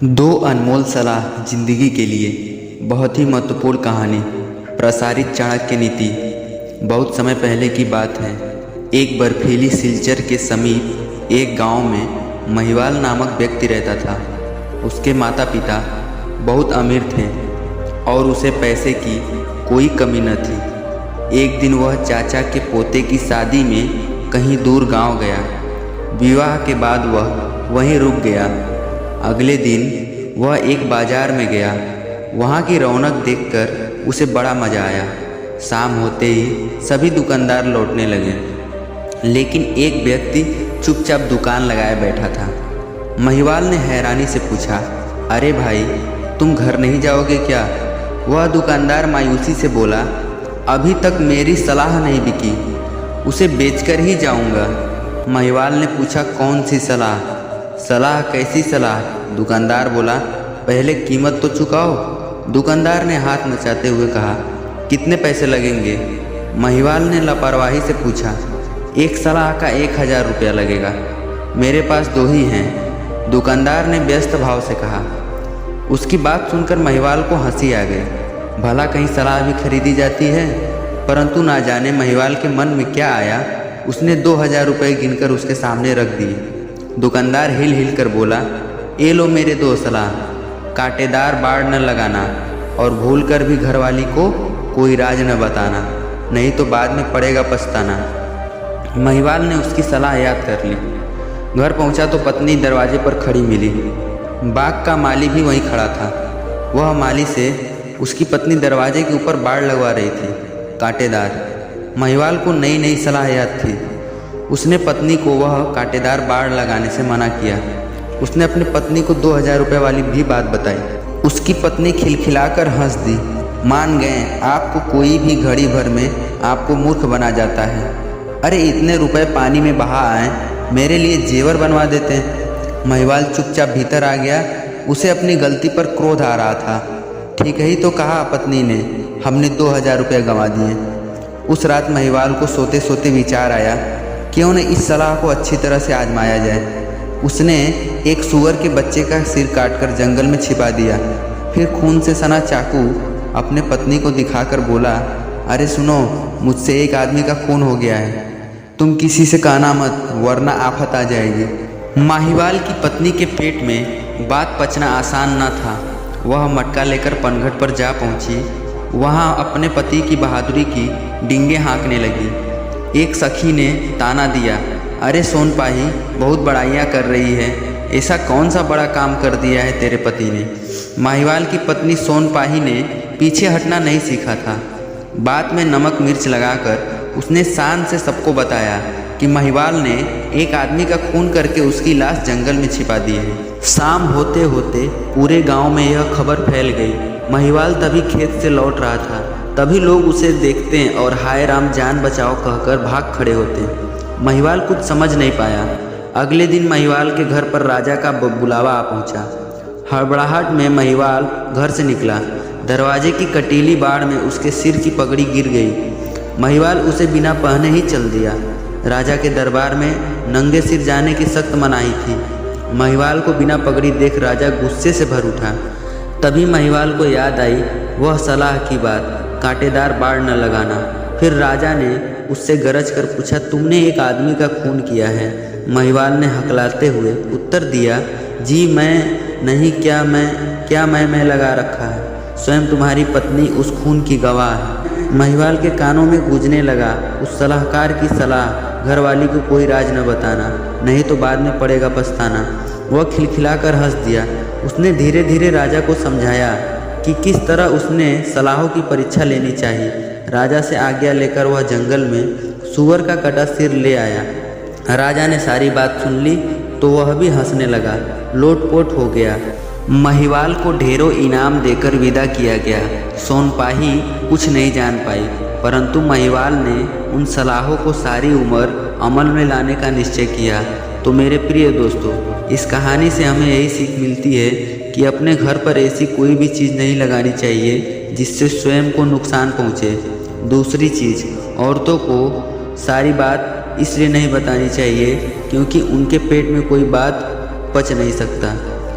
दो अनमोल सलाह जिंदगी के लिए। बहुत ही महत्वपूर्ण कहानी। प्रसारित चाणक्य नीति। बहुत समय पहले की बात है। एक बर्फीली सिलचर के समीप एक गांव में महिवाल नामक व्यक्ति रहता था। उसके माता पिता बहुत अमीर थे और उसे पैसे की कोई कमी न थी। एक दिन वह चाचा के पोते की शादी में कहीं दूर गांव गया। विवाह के बाद वह वहीं रुक गया। अगले दिन वह एक बाजार में गया। वहाँ की रौनक देखकर उसे बड़ा मज़ा आया। शाम होते ही सभी दुकानदार लौटने लगे, लेकिन एक व्यक्ति चुपचाप दुकान लगाए बैठा था। महिवाल ने हैरानी से पूछा, अरे भाई, तुम घर नहीं जाओगे क्या? वह दुकानदार मायूसी से बोला, अभी तक मेरी सलाह नहीं बिकी, उसे बेचकर ही जाऊंगा। महिवाल ने पूछा, कौन सी सलाह? सलाह? कैसी सलाह? दुकानदार बोला, पहले कीमत तो चुकाओ। दुकानदार ने हाथ नचाते हुए कहा, कितने पैसे लगेंगे? महिवाल ने लापरवाही से पूछा, एक सलाह का 1000 रुपया लगेगा। मेरे पास 2 ही हैं, दुकानदार ने व्यस्त भाव से कहा। उसकी बात सुनकर महिवाल को हंसी आ गई। भला कहीं सलाह भी खरीदी जाती है? परंतु ना जाने महिवाल के मन में क्या आया, उसने 2000 रुपये गिनकर उसके सामने रख दिए। दुकानदार हिल हिल कर बोला, ये लो मेरे 2 सलाह, कांटेदार बाड़ न लगाना और भूल कर भी घरवाली को कोई राज न बताना, नहीं तो बाद में पड़ेगा पछताना। महिवाल ने उसकी सलाह याद कर ली। घर पहुंचा तो पत्नी दरवाजे पर खड़ी मिली। बाग का माली भी वहीं खड़ा था। वह माली से उसकी पत्नी दरवाजे के ऊपर बाड़ लगवा रही थी, कांटेदार। महिवाल को नई नई सलाह याद थी। उसने पत्नी को वह कांटेदार बाड़ लगाने से मना किया। उसने अपनी पत्नी को 2000 रुपये वाली भी बात बताई। उसकी पत्नी खिलखिलाकर हंस दी। मान गए, आपको कोई भी घड़ी भर में आपको मूर्ख बना जाता है। अरे इतने रुपए पानी में बहा आए, मेरे लिए जेवर बनवा देते हैं। महिवाल चुपचाप भीतर आ गया। उसे अपनी गलती पर क्रोध आ रहा था। ठीक ही तो कहा पत्नी ने, हमने 2000 रुपये गंवा दिए। उस रात महिवाल को सोते सोते विचार आया, क्यों न इस सलाह को अच्छी तरह से आजमाया जाए। उसने एक सूअर के बच्चे का सिर काटकर जंगल में छिपा दिया। फिर खून से सना चाकू अपने पत्नी को दिखाकर बोला, अरे सुनो, मुझसे एक आदमी का खून हो गया है, तुम किसी से कहना मत, वरना आफत आ जाएगी। महिवाल की पत्नी के पेट में बात पचना आसान न था। वह मटका लेकर पनघट पर जा पहुंची। वहां अपने पति की बहादुरी की डींगे हाँकने लगी। एक सखी ने ताना दिया, अरे सोनपाही, बहुत बड़ाइयाँ कर रही है, ऐसा कौन सा बड़ा काम कर दिया है तेरे पति ने? महिवाल की पत्नी सोनपाही ने पीछे हटना नहीं सीखा था। बात में नमक मिर्च लगाकर उसने शान से सबको बताया कि महिवाल ने एक आदमी का खून करके उसकी लाश जंगल में छिपा दी है। शाम होते होते पूरे गांव में यह खबर फैल गई। महिवाल तभी खेत से लौट रहा था। तभी लोग उसे देखते और हाय राम, जान बचाओ कहकर भाग खड़े होते। महिवाल कुछ समझ नहीं पाया। अगले दिन महिवाल के घर पर राजा का बुलावा आ पहुंचा। हड़बड़ाहट में महिवाल घर से निकला। दरवाजे की कटीली बाड़ में उसके सिर की पगड़ी गिर गई। महिवाल उसे बिना पहने ही चल दिया। राजा के दरबार में नंगे सिर जाने की सख्त मनाही थी। महिवाल को बिना पगड़ी देख राजा गुस्से से भर उठा। तभी महिवाल को याद आई वह सलाह की बात, कांटेदार बाड़ न लगाना। फिर राजा ने उससे गरज कर पूछा, तुमने एक आदमी का खून किया है? महिवाल ने हकलाते हुए उत्तर दिया, जी मैं नहीं, क्या मैं लगा रखा है, स्वयं तुम्हारी पत्नी उस खून की गवाह है। महिवाल के कानों में गूंजने लगा उस सलाहकार की सलाह, घरवाली को कोई राज न बताना, नहीं तो बाद में पड़ेगा पछताना। वह खिलखिलाकर हंस दिया। उसने धीरे धीरे राजा को समझाया कि किस तरह उसने सलाहों की परीक्षा लेनी चाहिए। राजा से आज्ञा लेकर वह जंगल में सूअर का कटा सिर ले आया। राजा ने सारी बात सुन ली तो वह भी हंसने लगा, लोटपोट हो गया। महिवाल को ढेरों इनाम देकर विदा किया गया। सोनपाही कुछ नहीं जान पाई, परंतु महिवाल ने उन सलाहों को सारी उम्र अमल में लाने का निश्चय किया। तो मेरे प्रिय दोस्तों, इस कहानी से हमें यही सीख मिलती है कि अपने घर पर ऐसी कोई भी चीज़ नहीं लगानी चाहिए जिससे स्वयं को नुकसान पहुँचे। दूसरी चीज़, औरतों को सारी बात इसलिए नहीं बतानी चाहिए क्योंकि उनके पेट में कोई बात पच नहीं सकता।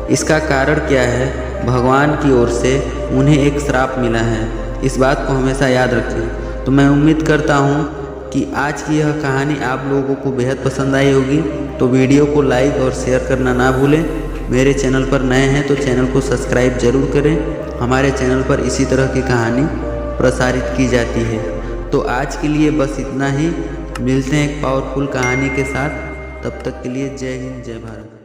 इसका कारण क्या है? भगवान की ओर से उन्हें एक श्राप मिला है। इस बात को हमेशा याद रखें। तो मैं उम्मीद करता हूँ कि आज की यह कहानी आप लोगों को बेहद पसंद आई होगी। तो वीडियो को लाइक और शेयर करना ना भूलें। मेरे चैनल पर नए हैं तो चैनल को सब्सक्राइब जरूर करें। हमारे चैनल पर इसी तरह की कहानी प्रसारित की जाती है। तो आज के लिए बस इतना ही। मिलते हैं एक पावरफुल कहानी के साथ। तब तक के लिए जय हिंद, जय भारत।